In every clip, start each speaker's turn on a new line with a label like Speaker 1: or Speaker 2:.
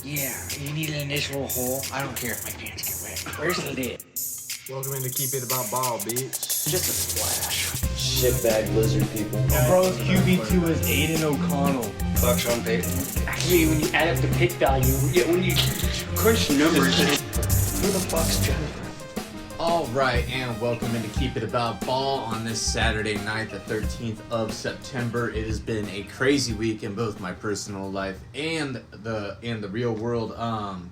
Speaker 1: Yeah, you need an initial hole. I don't care if my pants get wet. Where's the lid?
Speaker 2: Welcome in to Keep It About Ball, bitch.
Speaker 1: Just a splash.
Speaker 3: Shitbag lizard people.
Speaker 4: Bro's QB2 is Aiden O'Connell.
Speaker 3: Fuck Sean Payton.
Speaker 1: Actually, when you add up the pick value, when you crunch numbers, who the fuck's Jennifer?
Speaker 5: Alright, and welcome into Keep It About Ball on this Saturday night, the 13th of September. It has been a crazy week in both my personal life and the real world.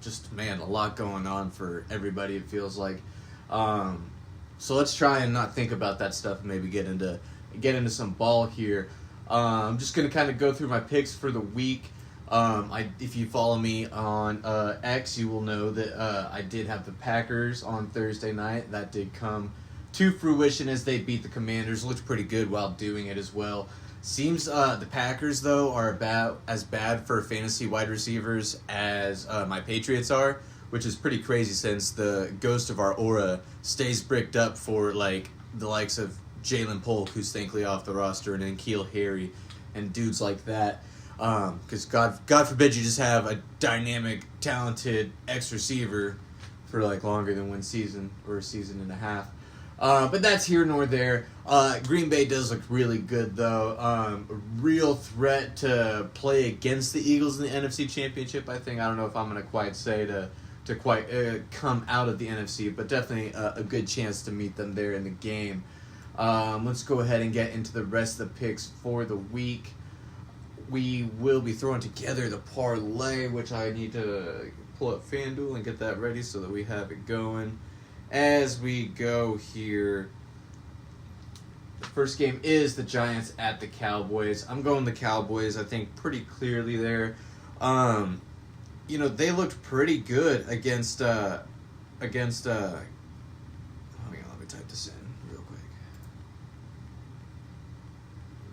Speaker 5: Just, man, a lot going on for everybody, it feels like. So let's try and not think about that stuff and maybe get into some ball here. I'm just going to kind of go through my picks for the week. If you follow me on X, you will know that I did have the Packers on Thursday night. That did come to fruition as they beat the Commanders. Looked pretty good while doing it as well. Seems the Packers, though, are about as bad for fantasy wide receivers as my Patriots are, which is pretty crazy since the ghost of our aura stays bricked up for like the likes of Jalen Polk, who's thankfully off the roster, and N'Keal Harry and dudes like that. Because God forbid you just have a dynamic, talented ex-receiver for like longer than one season or a season and a half. But that's here nor there. Green Bay does look really good though. A real threat to play against the Eagles in the NFC Championship. I don't know if I'm gonna quite say to quite come out of the NFC, but definitely a good chance to meet them there in the game. Let's go ahead and get into the rest of the picks for the week. We will be throwing together the parlay, which I need to pull up FanDuel and get that ready so that we have it going as we go here. The first game is the Giants at the Cowboys. I'm going the Cowboys, I think, pretty clearly there. They looked pretty good against hang on, let me type this in real quick.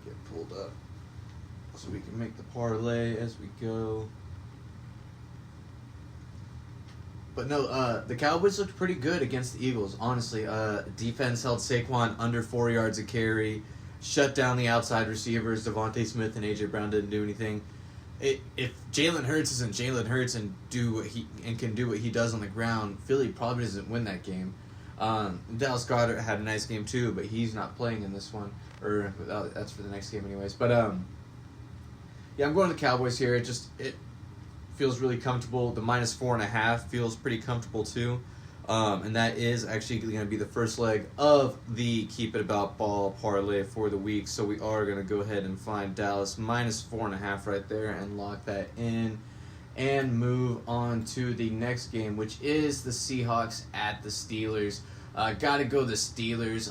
Speaker 5: Get pulled up so we can make the parlay as we go. But no, the Cowboys looked pretty good against the Eagles, honestly. Defense held Saquon under 4 yards a carry, shut down the outside receivers. Devontae Smith and A.J. Brown didn't do anything. If Jalen Hurts isn't Jalen Hurts and can do what he does on the ground, Philly probably doesn't win that game. Dallas Goedert had a nice game too, but he's not playing in this one. Or that's for the next game anyways. But yeah, I'm going to the Cowboys here. It feels really comfortable. The -4.5 feels pretty comfortable too. And that is actually going to be the first leg of the Keep It About Ball parlay for the week. So we are going to go ahead and find Dallas -4.5 right there and lock that in. And move on to the next game, which is the Seahawks at the Steelers. Got to go the Steelers.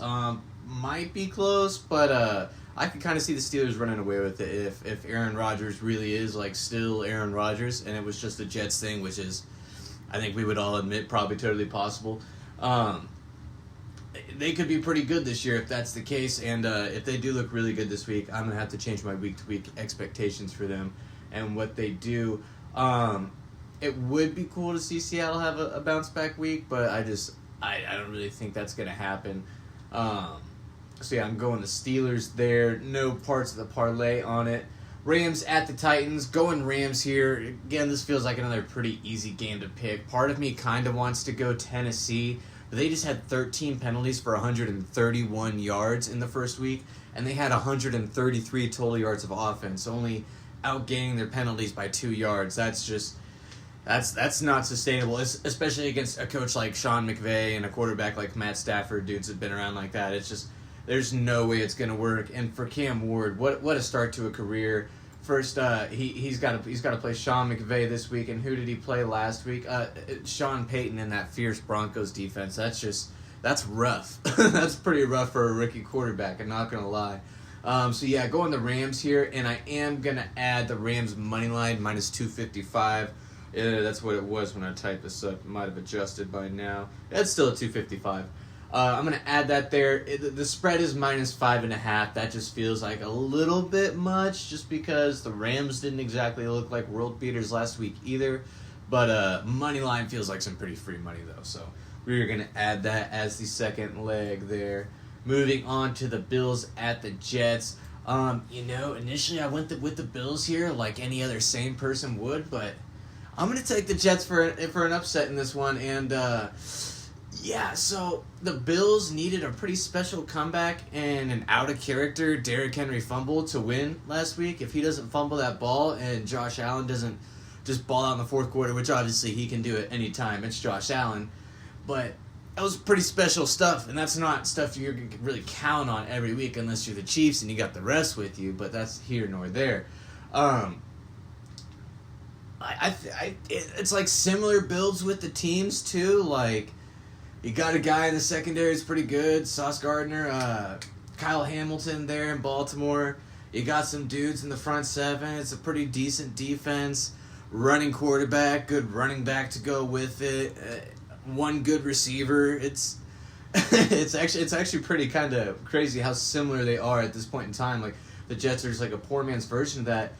Speaker 5: Might be close, but I could kind of see the Steelers running away with it if Aaron Rodgers really is like still Aaron Rodgers and it was just a Jets thing, which is, I think we would all admit, probably totally possible. They could be pretty good this year if that's the case, and if they do look really good this week, I'm going to have to change my week-to-week expectations for them and what they do. It would be cool to see Seattle have a bounce-back week, but I don't really think that's going to happen. So yeah, I'm going the Steelers there. No parts of the parlay on it. Rams at the Titans. Going Rams here. Again, this feels like another pretty easy game to pick. Part of me kind of wants to go Tennessee, but they just had 13 penalties for 131 yards in the first week, and they had 133 total yards of offense, only outgaining their penalties by 2 yards. That's not sustainable, especially against a coach like Sean McVay and a quarterback like Matt Stafford. Dudes have been around like that. It's just, there's no way it's going to work. And for Cam Ward, what a start to a career. First, he's got to play Sean McVay this week, and who did he play last week? Sean Payton in that fierce Broncos defense. That's rough. That's pretty rough for a rookie quarterback, I'm not going to lie. So yeah, going the Rams here, and I am going to add the Rams money line -255. That's what it was when I typed this up. It might have adjusted by now. It's still at 255. I'm going to add that there. The spread is -5.5. That just feels like a little bit much just because the Rams didn't exactly look like world beaters last week either. But money line feels like some pretty free money though. So we're going to add that as the second leg there. Moving on to the Bills at the Jets. Initially I went with the Bills here like any other sane person would, but I'm gonna take the Jets for an upset in this one, and yeah. So the Bills needed a pretty special comeback and an out of character Derrick Henry fumble to win last week. If he doesn't fumble that ball and Josh Allen doesn't just ball out in the fourth quarter, which obviously he can do at any time, it's Josh Allen, but that was pretty special stuff, and that's not stuff you're going to really count on every week unless you're the Chiefs and you got the rest with you, but that's here nor there. It's like similar builds with the teams, too. Like, you got a guy in the secondary who's pretty good, Sauce Gardner, Kyle Hamilton there in Baltimore. You got some dudes in the front seven. It's a pretty decent defense. Running quarterback, good running back to go with it. One good receiver. It's actually pretty kind of crazy how similar they are at this point in time. Like, the Jets are just like a poor man's version of that,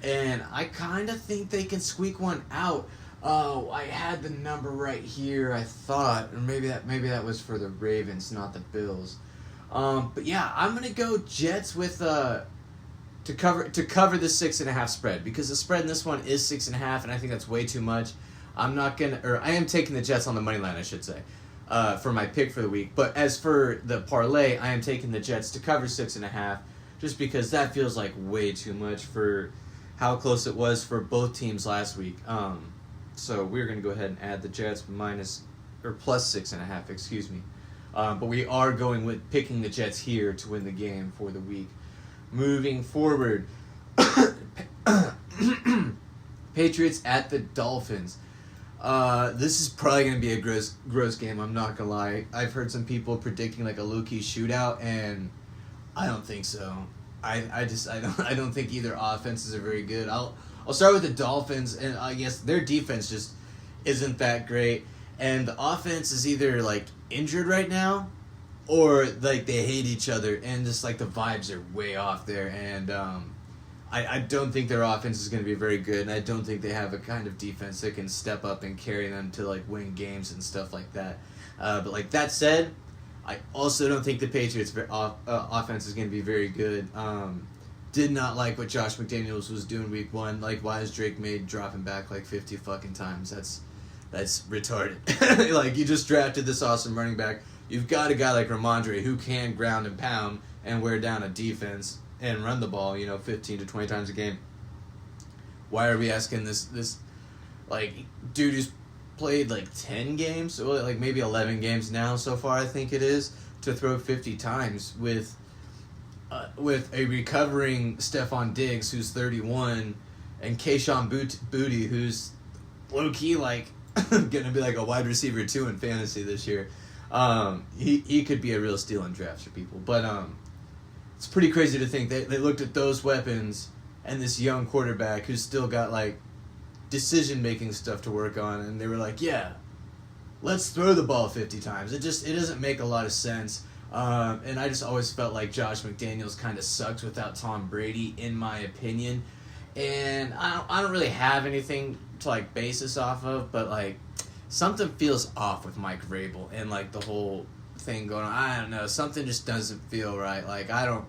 Speaker 5: and I kind of think they can squeak one out. Oh, I had the number right here, I thought, or maybe that was for the Ravens, not the Bills. But yeah, I'm gonna go Jets with to cover the 6.5 spread, because the spread in this one is 6.5, and I think that's way too much. I am taking the Jets on the money line, I should say, for my pick for the week. But as for the parlay, I am taking the Jets to cover 6.5, just because that feels like way too much for how close it was for both teams last week. So we're going to go ahead and add the Jets plus 6.5, excuse me. But we are going with picking the Jets here to win the game for the week. Moving forward, Patriots at the Dolphins. This is probably going to be a gross game, I'm not going to lie. I've heard some people predicting like a low-key shootout, and I don't think so. I don't think either offenses are very good. I'll start with the Dolphins, and I guess their defense just isn't that great, and the offense is either like injured right now, or like they hate each other, and just like the vibes are way off there, and I don't think their offense is going to be very good, and I don't think they have a kind of defense that can step up and carry them to like win games and stuff like that. But like that said, I also don't think the Patriots' offense is going to be very good. Did not like what Josh McDaniels was doing week one. Like, why is Drake May dropping back like 50 fucking times? That's retarded. Like, you just drafted this awesome running back. You've got a guy like Ramondre who can ground and pound and wear down a defense and run the ball, 15 to 20 times a game. Why are we asking this like, dude who's played like 10 games, or like maybe 11 games now so far, I think it is, to throw 50 times with a recovering Stephon Diggs who's 31 and Kayshon Boutte who's low-key like gonna be like a wide receiver 2 in fantasy this year. He could be a real steal in drafts for people, but it's pretty crazy to think they looked at those weapons and this young quarterback who's still got like decision-making stuff to work on, and they were like, yeah, let's throw the ball 50 times. It doesn't make a lot of sense. And I just always felt like Josh McDaniels kind of sucks without Tom Brady, in my opinion. And I don't really have anything to like base this off of, but like something feels off with Mike Vrabel and like the whole thing going on. I don't know. Something just doesn't feel right. Like I don't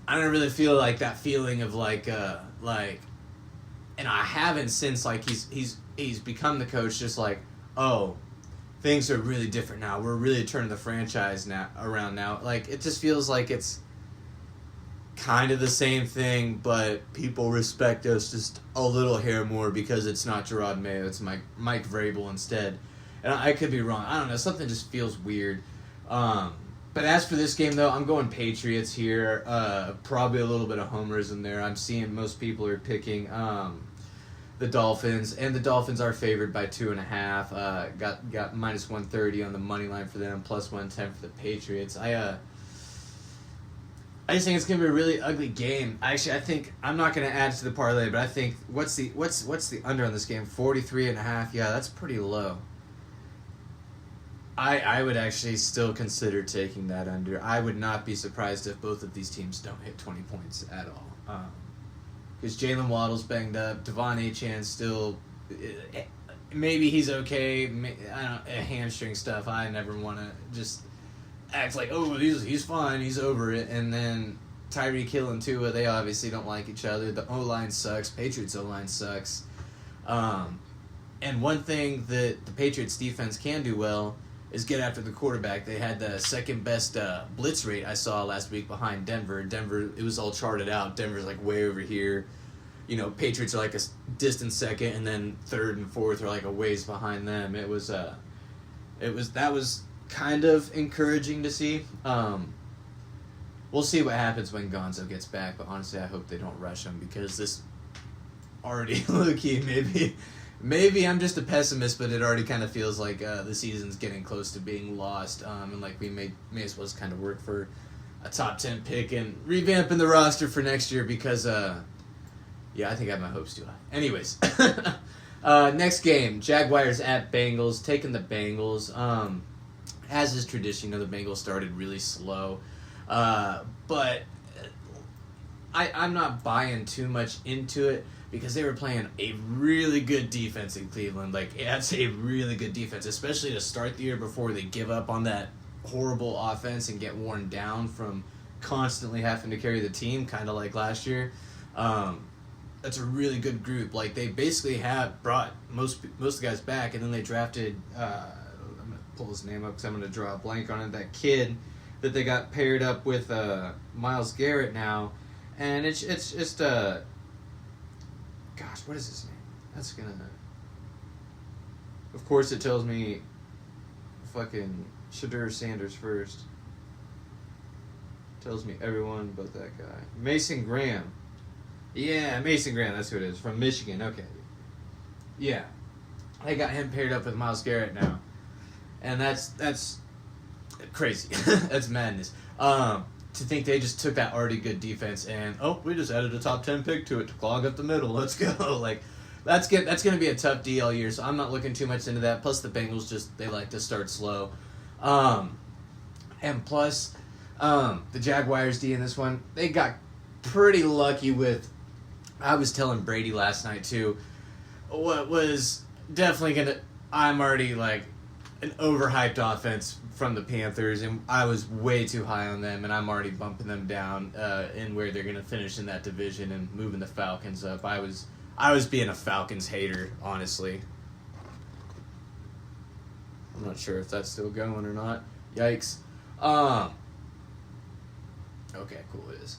Speaker 5: really feel like that feeling of like, and I haven't since like he's become the coach. Just like, oh, things are really different now. We're really turning the franchise around now. Like, it just feels like it's kind of the same thing, but people respect us just a little hair more because it's not Gerard Mayo, it's Mike Vrabel instead. And I could be wrong. I don't know. Something just feels weird. But as for this game, though, I'm going Patriots here. Probably a little bit of homerism there. I'm seeing most people are picking the Dolphins, and the Dolphins are favored by 2.5. Got minus 130 on the money line for them, plus 110 for the Patriots. I just think it's gonna be a really ugly game. Actually, I think I'm not gonna add to the parlay, but I think what's the under on this game? 43.5. Yeah, that's pretty low. I would actually still consider taking that under. I would not be surprised if both of these teams don't hit 20 points at all. Because Jalen Waddle's banged up. Devon Achane still, maybe he's okay. I don't hamstring stuff. I never want to just act like, oh, he's fine, he's over it. And then Tyreek Hill and Tua, they obviously don't like each other. The O-line sucks. Patriots O-line sucks. And one thing that the Patriots defense can do well is get after the quarterback. They had the second best blitz rate I saw last week behind Denver. Denver, it was all charted out. Denver's like way over here. You know, Patriots are like a distant second, and then third and fourth are like a ways behind them. That was kind of encouraging to see. We'll see what happens when Gonzo gets back, but honestly, I hope they don't rush him because this already low-key maybe I'm just a pessimist, but it already kind of feels like the season's getting close to being lost, and like we may as well just kind of work for a top 10 pick and revamping the roster for next year because I think I have my hopes too high. Anyways, next game, Jaguars at Bengals, taking the Bengals. As is tradition, the Bengals started really slow, but I'm not buying too much into it. Because they were playing a really good defense in Cleveland. Like, that's a really good defense, especially to start the year before they give up on that horrible offense and get worn down from constantly having to carry the team, kind of like last year. That's a really good group. Like, they basically have brought most of the guys back, and then they drafted, I'm going to pull his name up because I'm going to draw a blank on it, that kid that they got paired up with Myles Garrett now. And it's just... Gosh, what is his name? That's gonna... Of course it tells me fucking Shadur Sanders first. Tells me everyone but that guy. Mason Graham. Yeah, Mason Graham, that's who it is. From Michigan, okay. Yeah. They got him paired up with Myles Garrett now. And that's crazy. That's madness. To think they just took that already good defense and we just added a top 10 pick to it to clog up the middle. Let's go. Like that's going to be a tough D all year. So I'm not looking too much into that. Plus the Bengals they like to start slow. And plus the Jaguars D in this one, they got pretty lucky with, I was telling Brady last night too, what was definitely I'm already like an overhyped offense from the Panthers, and I was way too high on them, and I'm already bumping them down in where they're going to finish in that division and moving the Falcons up. I was being a Falcons hater, honestly. I'm not sure if that's still going or not. Yikes. Okay, cool, it is.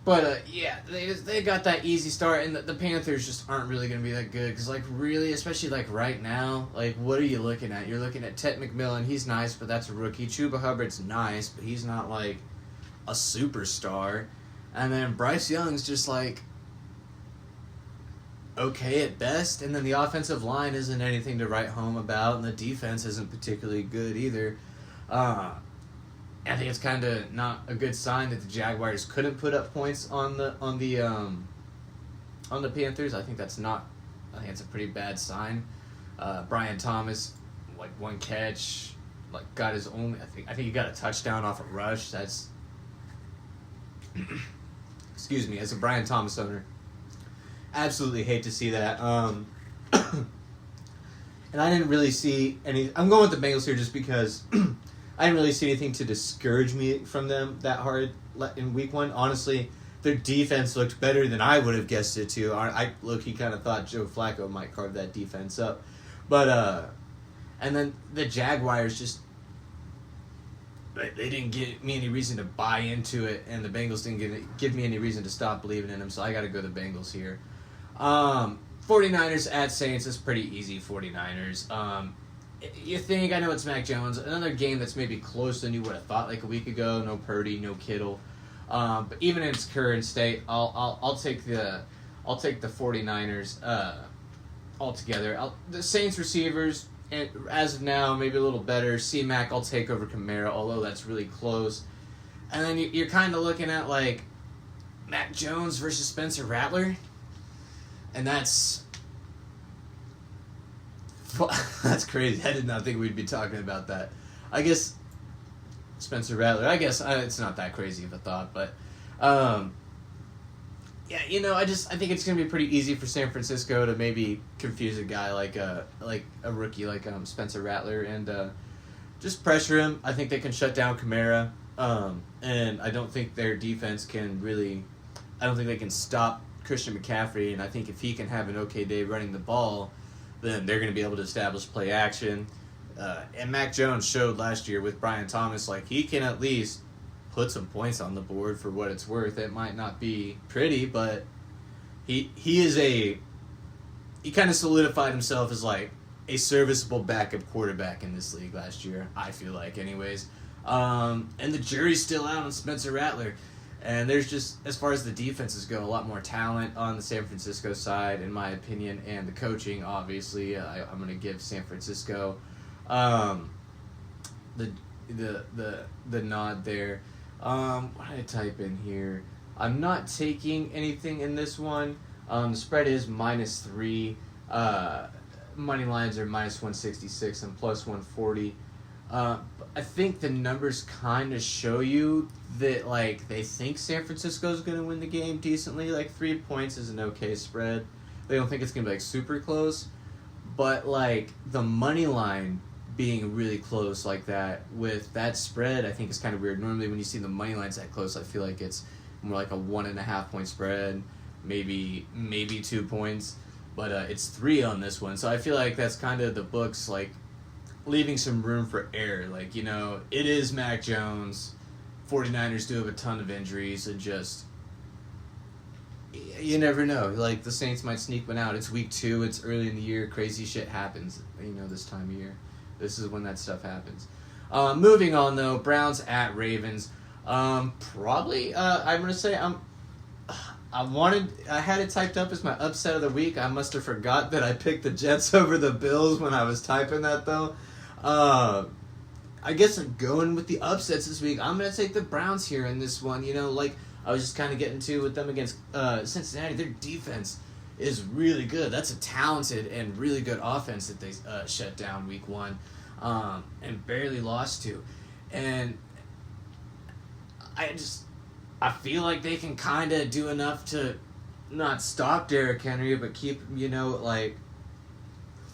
Speaker 5: But they got that easy start, and the Panthers just aren't really going to be that good. Because, like, really, especially, like, right now, like, what are you looking at? You're looking at Ted McMillan. He's nice, but that's a rookie. Chuba Hubbard's nice, but he's not, like, a superstar. And then Bryce Young's just, like, okay at best. And then the offensive line isn't anything to write home about, and the defense isn't particularly good either. I think it's kind of not a good sign that the Jaguars couldn't put up points on the Panthers. I think it's a pretty bad sign. Brian Thomas, like one catch, like got his only. I think he got a touchdown off a rush. That's excuse me, as a Brian Thomas owner, absolutely hate to see that. And I didn't really see any. I'm going with the Bengals here just because. I didn't really see anything to discourage me from them that hard in week one. Honestly, their defense looked better than I would have guessed it to. I low-key kind of thought Joe Flacco might carve that defense up. But, and then the Jaguars just, they didn't give me any reason to buy into it, and the Bengals didn't give me any reason to stop believing in them, so I got to go the Bengals here. 49ers at Saints is pretty easy, 49ers. You think, I know it's Mac Jones, another game that's maybe closer than you would have thought like a week ago. No Purdy, no Kittle, but even in its current state, I'll take the 49ers altogether. The Saints receivers, as of now, maybe a little better. C-Mac, I'll take over Kamara, although that's really close. And then you're kind of looking at like Mac Jones versus Spencer Rattler, and that's crazy. I did not think we'd be talking about that. I guess Spencer Rattler, it's not that crazy of a thought, but I think it's going to be pretty easy for San Francisco to maybe confuse a guy like a rookie like Spencer Rattler and just pressure him. I think they can shut down Kamara, and I don't think their defense can really. I don't think they can stop Christian McCaffrey, and I think if he can have an okay day running the ball, then they're going to be able to establish play action. And Mac Jones showed last year with Brian Thomas, like, he can at least put some points on the board for what it's worth. It might not be pretty, but he kind of solidified himself as, like, a serviceable backup quarterback in this league last year, I feel like, anyways. And the jury's still out on Spencer Rattler. And there's just, as far as the defenses go, a lot more talent on the San Francisco side, in my opinion, and the coaching, obviously. I'm going to give San Francisco the nod there. What did I type in here? I'm not taking anything in this one. The spread is -3. Money lines are -166 and +140. I think the numbers kind of show you that, like, they think San Francisco's going to win the game decently. Like, 3 points is an okay spread. They don't think it's going to be, like, super close. But, like, the money line being really close like that with that spread, I think is kind of weird. Normally when you see the money lines that close, I feel like it's more like a 1.5 point spread, maybe 2 points. But it's 3 on this one. So I feel like that's kind of the books, like, leaving some room for error. Like, you know, it is Mac Jones. 49ers do have a ton of injuries, and just, you never know. Like, the Saints might sneak one out. It's week 2. It's early in the year. Crazy shit happens, you know, this time of year. This is when that stuff happens. Moving on, though, Browns at Ravens. Probably, I'm going to say I had it typed up as my upset of the week. I must have forgot that I picked the Jets over the Bills when I was typing that, though. I guess I'm going with the upsets this week. I'm going to take the Browns here in this one. You know, like I was just kind of getting to with them against Cincinnati. Their defense is really good. That's a talented and really good offense that they shut down week 1 and barely lost to. And I feel like they can kind of do enough to not stop Derrick Henry, but keep, you know, like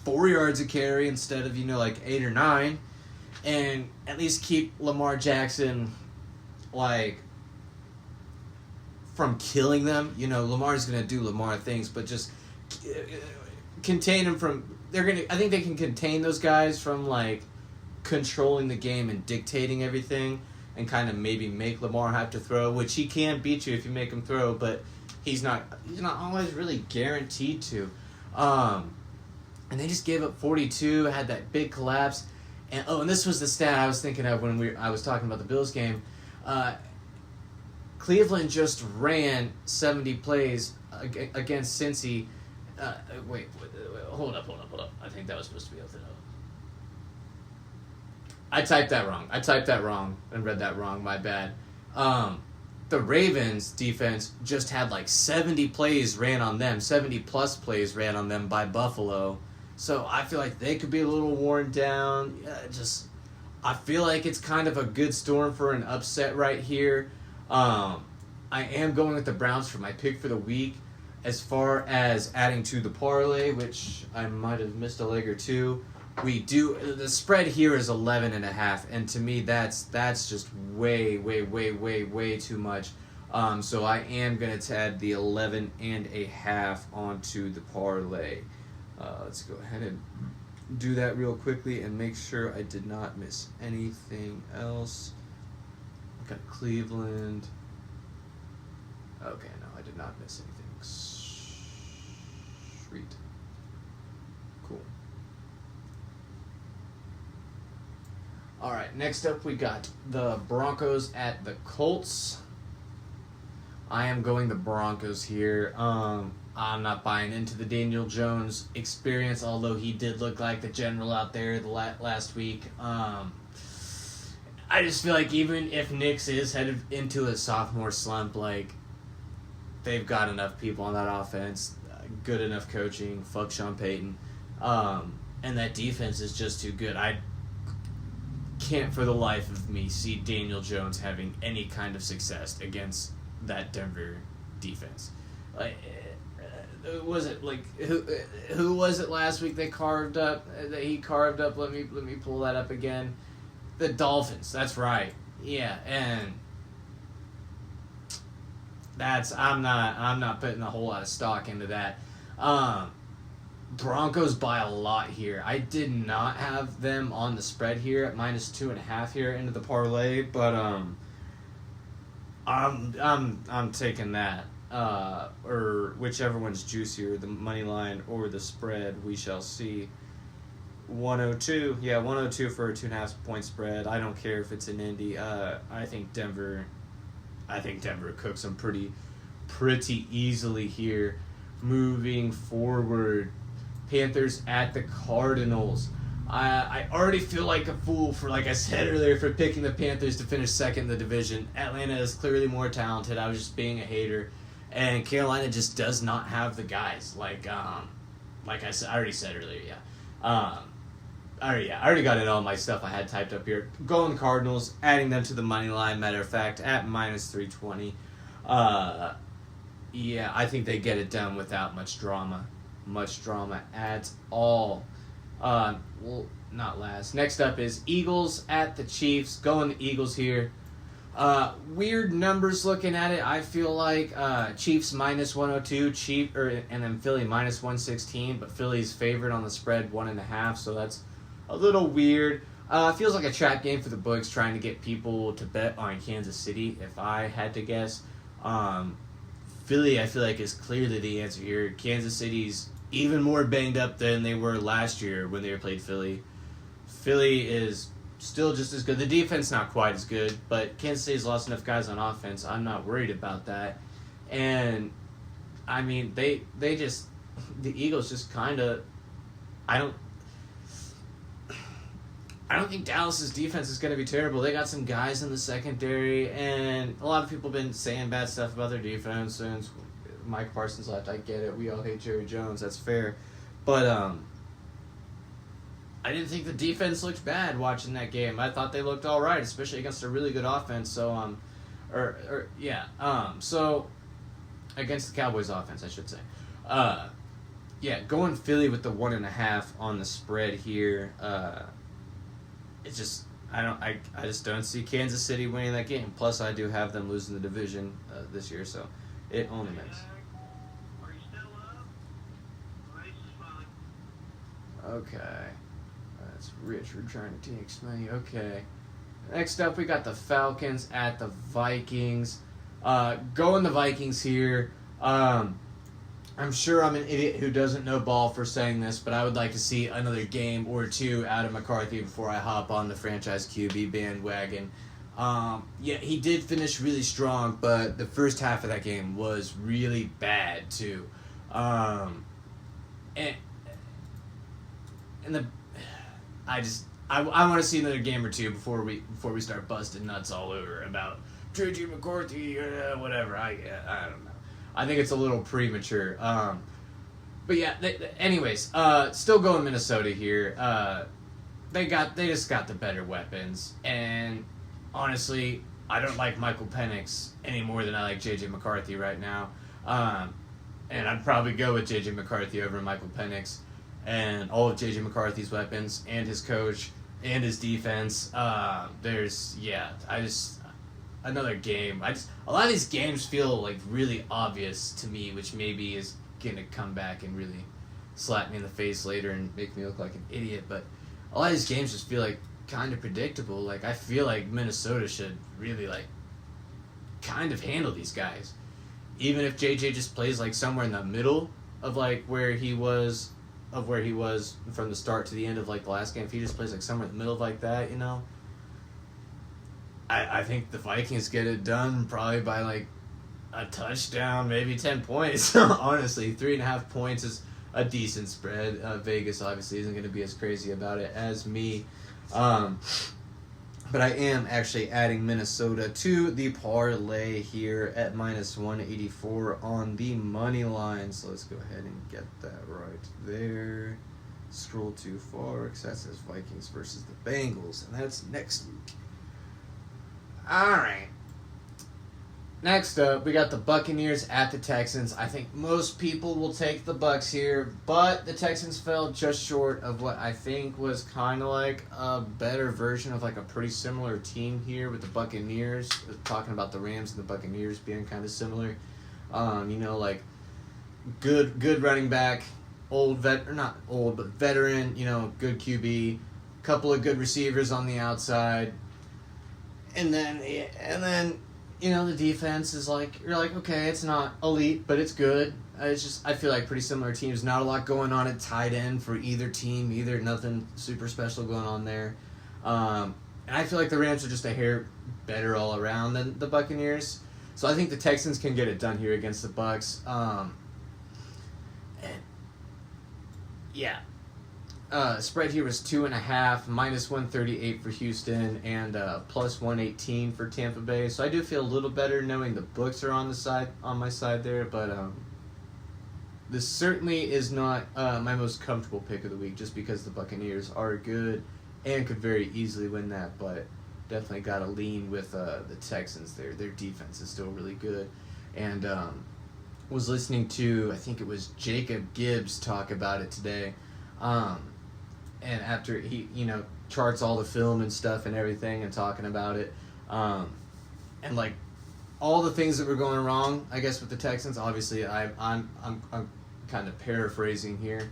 Speaker 5: 4 yards a carry instead of, you know, like 8 or 9, and at least keep Lamar Jackson, like, from killing them. You know, Lamar's going to do Lamar things, but just contain him from, I think they can contain those guys from, like, controlling the game and dictating everything, and kind of maybe make Lamar have to throw, which he can beat you if you make him throw, but he's not always really guaranteed to. And they just gave up 42, had that big collapse. And this was the stat I was thinking of when I was talking about the Bills game. Cleveland just ran 70 plays against Cincy. Wait, hold up. I think that was supposed to be able to know. I typed that wrong and read that wrong. My bad. The Ravens defense just had like 70 plays ran on them, 70 plus plays ran on them by Buffalo. So I feel like they could be a little worn down. I feel like it's kind of a good storm for an upset right here. I am going with the Browns for my pick for the week. As far as adding to the parlay, which I might have missed a leg or two, the spread here is 11.5, and to me that's just way too much. So I am gonna add the 11.5 onto the parlay. Let's go ahead and do that real quickly and make sure I did not miss anything else. Got Cleveland. Okay, no, I did not miss anything. Sweet. Cool. All right, next up we got the Broncos at the Colts. I am going the Broncos here. I'm not buying into the Daniel Jones experience, although he did look like the general out there last week. I just feel like even if Nix is headed into a sophomore slump, like, they've got enough people on that offense, good enough coaching, fuck Sean Payton, and that defense is just too good. I can't for the life of me see Daniel Jones having any kind of success against that Denver defense. Like, was it like who was it last week he carved up? Let me pull that up again. The Dolphins. That's right. Yeah, and I'm not putting a whole lot of stock into that. Broncos by a lot here. I did not have them on the spread here at -2.5 here into the parlay, but I'm taking that. Or whichever one's juicier, the money line or the spread, we shall see. 102, yeah, 102 for a 2.5 point spread. I don't care if it's in Indy. I think Denver cooks them pretty easily here. Moving forward, Panthers at the Cardinals. I already feel like a fool for, like I said earlier, for picking the Panthers to finish second in the division. Atlanta is clearly more talented. I was just being a hater, and Carolina just does not have the guys. Like I said, I already said earlier, yeah. I already got it all my stuff I had typed up here. Going Cardinals, adding them to the money line. Matter of fact, at -320. Yeah, I think they get it done without much drama at all. Well, not last. Next up is Eagles at the Chiefs. Going the Eagles here. Weird numbers looking at it. I feel like Chiefs -102, and then Philly -116, but Philly's favored on the spread 1.5, so that's a little weird. Feels like a trap game for the books, trying to get people to bet on Kansas City, if I had to guess. Philly, I feel like, is clearly the answer here. Kansas City's even more banged up than they were last year when they played Philly. Philly is still just as good. The defense not quite as good, but Kansas City's lost enough guys on offense. I'm not worried about that. And, I mean, the Eagles just kind of, I don't think Dallas's defense is going to be terrible. They got some guys in the secondary, and a lot of people have been saying bad stuff about their defense since Mike Parsons left. I get it. We all hate Jerry Jones. That's fair. But I didn't think the defense looked bad watching that game. I thought they looked all right, especially against a really good offense. So, so against the Cowboys offense, I should say. Yeah, going Philly with the 1.5 on the spread here. It's just I just don't see Kansas City winning that game. Plus, I do have them losing the division this year, so it only makes. Okay, that's Richard trying to take money. Okay, next up we got the Falcons at the Vikings. Going the Vikings here. I'm sure I'm an idiot who doesn't know ball for saying this, but I would like to see another game or two out of McCarthy before I hop on the franchise QB bandwagon. Yeah, he did finish really strong, but the first half of that game was really bad too. I want to see another game or two before we start busting nuts all over about JJ McCarthy or whatever. I don't know. I think it's a little premature. But yeah, anyways, still going Minnesota here. They just got the better weapons, and honestly, I don't like Michael Penix any more than I like JJ McCarthy right now. And I'd probably go with JJ McCarthy over Michael Penix, and all of JJ McCarthy's weapons and his coach and his defense. Another game. A lot of these games feel like really obvious to me, which maybe is gonna come back and really slap me in the face later and make me look like an idiot. But a lot of these games just feel like kind of predictable. Like, I feel like Minnesota should really like kind of handle these guys, even if JJ just plays like somewhere in the middle of like where he was from the start to the end of like the last game. If he just plays like somewhere in the middle of like that, you know. I think the Vikings get it done probably by like a touchdown, maybe 10 points. Honestly, 3.5 points is a decent spread. Vegas obviously isn't going to be as crazy about it as me. But I am actually adding Minnesota to the parlay here at -184 on the money line. So let's go ahead and get that right there. Scroll too far because that says Vikings versus the Bengals, and that's next week. Alright. Next up, we got the Buccaneers at the Texans. I think most people will take the Bucs here, but the Texans fell just short of what I think was kind of like a better version of like a pretty similar team here with the Buccaneers. Talking about the Rams and the Buccaneers being kind of similar. Like good running back, not old, but veteran, good QB, couple of good receivers on the outside. And then the defense is like, you're like, okay, it's not elite, but it's good. It's just, I feel like pretty similar teams. Not a lot going on at tight end for either team, either. Nothing super special going on there. And I feel like the Rams are just a hair better all around than the Buccaneers. So I think the Texans can get it done here against the Bucs. Spread here was 2.5, minus 138 for Houston, and plus 118 for Tampa Bay. So I do feel a little better knowing the books are on my side there, but this certainly is not my most comfortable pick of the week, just because the Buccaneers are good and could very easily win that, but definitely got to lean with the Texans there. Their defense is still really good, and was listening to, I think it was Jacob Gibbs talk about it today. And after he, charts all the film and stuff and everything and talking about it, and like all the things that were going wrong, I guess, with the Texans. Obviously, I'm kind of paraphrasing here.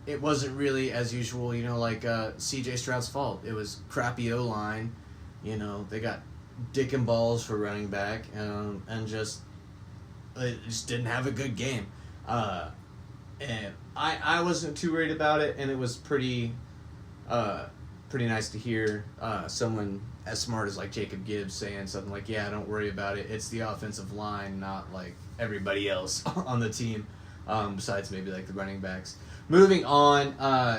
Speaker 5: It wasn't really as usual, like C.J. Stroud's fault. It was crappy O-line. They got dick and balls for running back, and just didn't have a good game. And I wasn't too worried about it, and it was pretty nice to hear someone as smart as like Jacob Gibbs saying something like, yeah, don't worry about it. It's the offensive line, not like everybody else on the team, besides maybe like the running backs. Moving on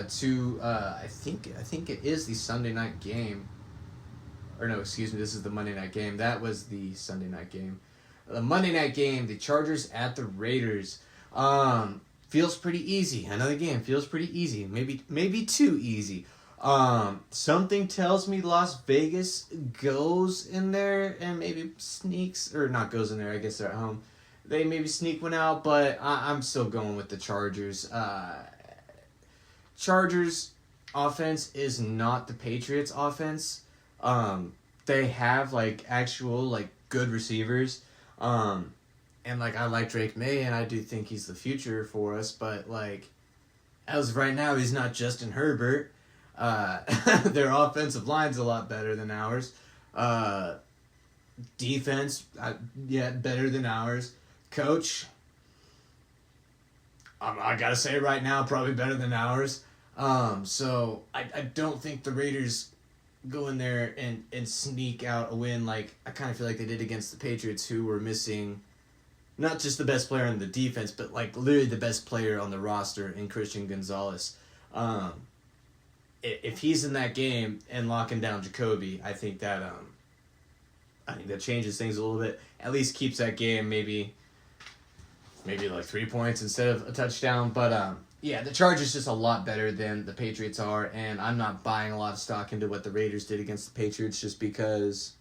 Speaker 5: to I think it is the Sunday night game. Or no, excuse me, this is the Monday night game. That was the Sunday night game. The Monday night game, the Chargers at the Raiders. Feels pretty easy. Another game feels pretty easy. Maybe too easy. Something tells me Las Vegas goes in there and maybe sneaks, or not goes in there, I guess they're at home. They maybe sneak one out, but I'm still going with the Chargers. Chargers offense is not the Patriots offense. They have like actual like good receivers. And, I like Drake May, and I do think he's the future for us, but, as of right now, he's not Justin Herbert. Their offensive line's a lot better than ours. Defense, better than ours. Coach, I gotta say right now, probably better than ours. So I don't think the Raiders go in there and sneak out a win like I kind of feel like they did against the Patriots, who were missing not just the best player on the defense, but literally the best player on the roster in Christian Gonzalez. If he's in that game and locking down Jacoby, I think that changes things a little bit. At least keeps that game maybe 3 points instead of a touchdown. But the Chargers just a lot better than the Patriots are, and I'm not buying a lot of stock into what the Raiders did against the Patriots just because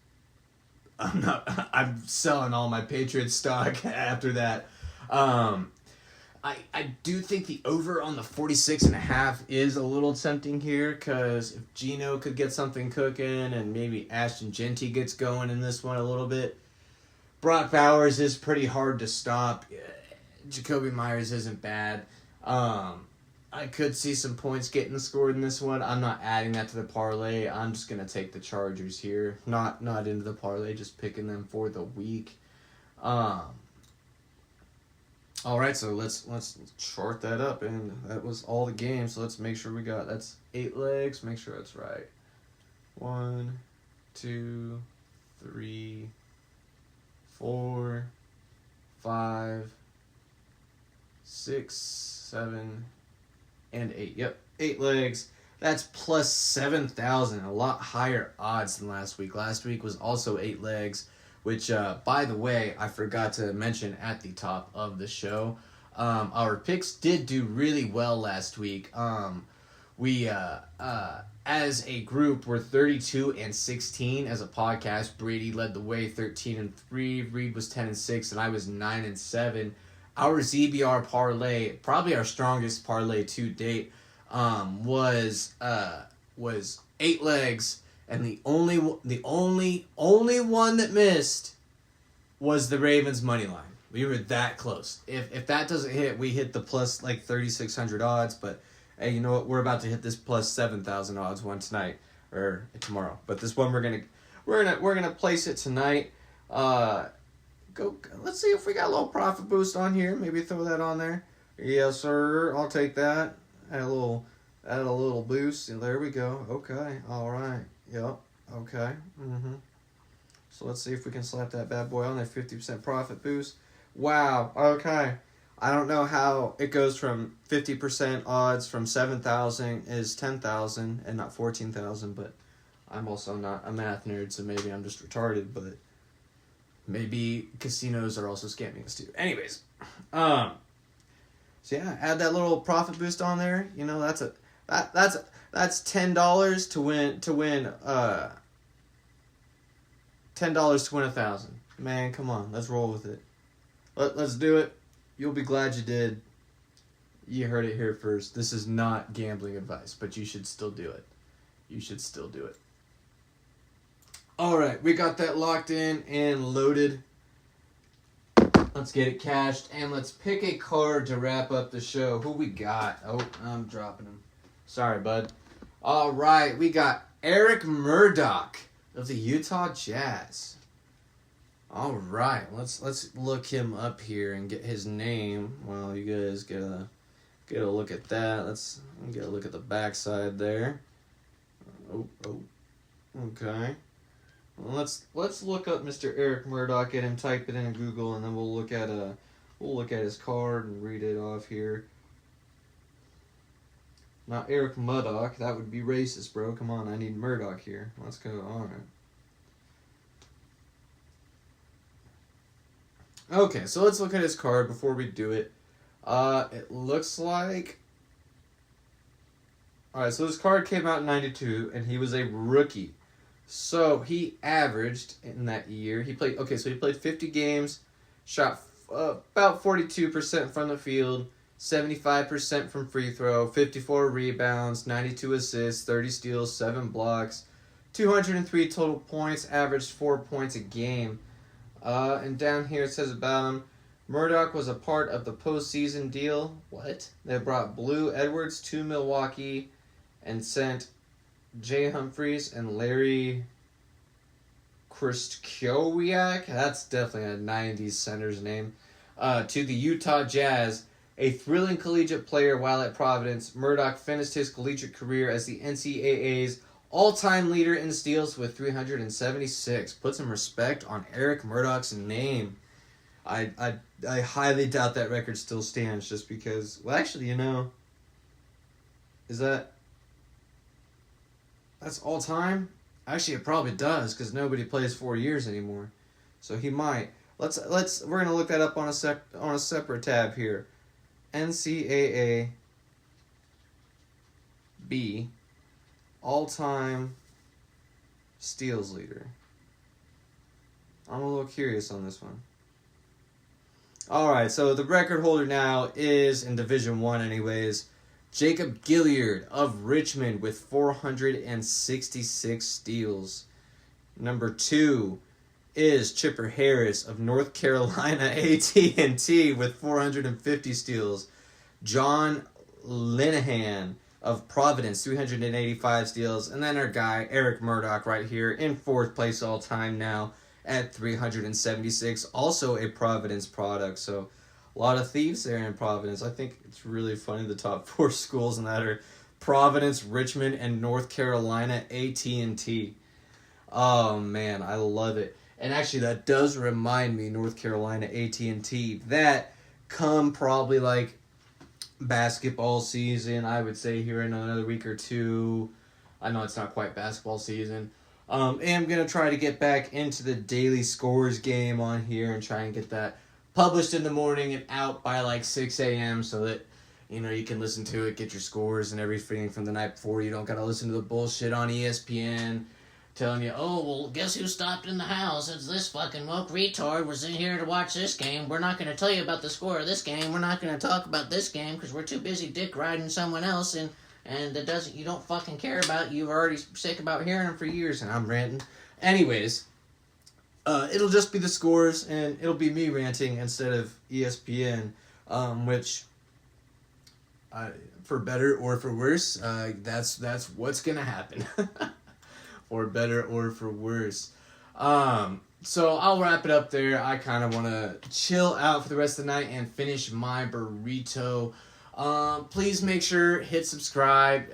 Speaker 5: I'm selling all my Patriots stock after that. I do think the over on the 46.5 is a little tempting here, because if Geno could get something cooking and maybe Ashton Genty gets going in this one a little bit, Brock Bowers is pretty hard to stop. Jacoby Myers isn't bad. I could see some points getting scored in this one. I'm not adding that to the parlay. I'm just going to take the Chargers here. Not into the parlay, just picking them for the week. All right, so let's chart that up, and that was all the games. So let's make sure that's 8 legs. Make sure that's right. 1, 2, 3, 4, 5, 6, 7, and 8. Yep, 8 legs. That's plus 7,000. A lot higher odds than last week. Last week was also 8 legs, which, by the way, I forgot to mention at the top of the show. Our picks did do really well last week. We as a group, we're 32-16 as a podcast. Brady led the way, 13-3. Reed was 10-6, and I was 9-7. Our ZBR parlay, probably our strongest parlay to date, was 8 legs, and the only one that missed was the Ravens money line. We were that close. If that doesn't hit, we hit the plus like 3,600 odds. But hey, you know what? We're about to hit this plus 7,000 odds one tonight or tomorrow. But this one we're gonna place it tonight. Let's see if we got a little profit boost on here. Maybe throw that on there. Yes, sir. I'll take that. Add a little boost. And there we go. Okay. All right. Yep. Okay. So let's see if we can slap that bad boy on there. 50% profit boost. Wow. Okay. I don't know how it goes from 50% odds from 7,000 is 10,000 and not 14,000, but I'm also not a math nerd, so maybe I'm just retarded, but maybe casinos are also scamming us too. Anyways, so yeah, add that little profit boost on there. You know, that's $10 to win $10 to win 1,000. Man, come on, let's roll with it. Let's do it. You'll be glad you did. You heard it here first. This is not gambling advice, but you should still do it. You should still do it. All right, we got that locked in and loaded. Let's get it cashed, and let's pick a card to wrap up the show. Who we got? Oh, I'm dropping him. Sorry, bud. All right, we got Eric Murdoch of the Utah Jazz. All right, let's look him up here and get his name. Well, you guys get a look at that. Let's get a look at the backside there. Oh, okay. Well, let's look up Mr. Eric Murdoch. Get him, type it in Google, and then we'll look at his card and read it off here. Not Eric Murdoch. That would be racist, bro. Come on, I need Murdoch here. Let's go. All right. Okay, so let's look at his card before we do it. It looks like... Alright, so this card came out in 92, and he was a rookie. So, he averaged in that year, he played 50 games, shot about 42% from the field, 75% from free throw, 54 rebounds, 92 assists, 30 steals, 7 blocks, 203 total points, averaged 4 points a game. And down here it says about him, Murdoch was a part of the postseason deal. What? They brought Blue Edwards to Milwaukee and sent Jay Humphries and Larry Krystkowiak, that's definitely a 90s center's name, to the Utah Jazz. A thrilling collegiate player while at Providence, Murdoch finished his collegiate career as the NCAA's all-time leader in steals with 376. Put some respect on Eric Murdoch's name. I highly doubt that record still stands just because... Well, actually, you know... That's all-time? Actually, it probably does because nobody plays 4 years anymore. So he might. We're going to look that up on a separate tab here. NCAA B all-time steals leader. I'm a little curious on this one. Alright, so the record holder now is, in Division 1 anyways, Jacob Gilyard of Richmond with 466 steals. Number 2 is Chipper Harris of North Carolina AT&T with 450 steals. John Linehan of Providence, 385 steals. And then our guy, Eric Murdoch, right here in 4th place all time now at 376. Also a Providence product. So a lot of thieves there in Providence. I think it's really funny the top 4 schools in that are Providence, Richmond, and North Carolina AT&T. Oh, man, I love it. And actually, that does remind me, North Carolina AT&T, that come probably like basketball season, I would say here in another week or two. I know it's not quite basketball season. And I'm going to try to get back into the daily scores game on here and try and get that published in the morning and out by like 6 a.m. so that You know, you can listen to it, get your scores and everything from the night before. You don't gotta listen to the bullshit on ESPN telling you, oh, well, guess who stopped in the house? It's this fucking woke retard was in here to watch this game. We're not going to tell you about the score of this game. We're not going to talk about this game because we're too busy dick riding someone else and you don't fucking care about. You've already sick about hearing them for years, and I'm ranting. Anyways, it'll just be the scores, and it'll be me ranting instead of ESPN, which, for better or for worse, that's what's going to happen. For better or for worse. So I'll wrap it up there. I kind of want to chill out for the rest of the night and finish my burrito. Please make sure hit subscribe.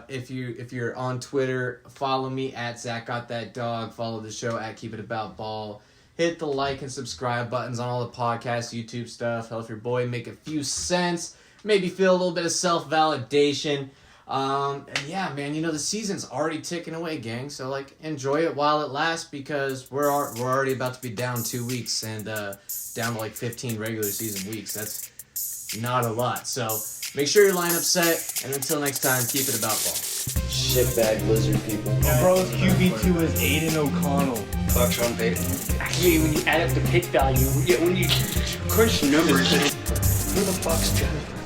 Speaker 5: If you're on Twitter, follow me at ZachGotThatDog. Follow the show at Keep It About Ball. Hit the like and subscribe buttons on all the podcasts, YouTube stuff. Help your boy make a few cents. Maybe feel a little bit of self-validation. And yeah, man, you know, the season's already ticking away, gang. So, like, enjoy it while it lasts because we're already about to be down 2 weeks and down to, like, 15 regular season weeks. That's not a lot. So, make sure your lineup's set. And until next time, keep it about ball.
Speaker 3: Shitbag lizard people.
Speaker 4: Bro's QB2 is Aiden O'Connell.
Speaker 3: Fuck Sean Payton.
Speaker 1: Actually, when you add up the pick value, when you crunch numbers, who the fuck's Jennifer?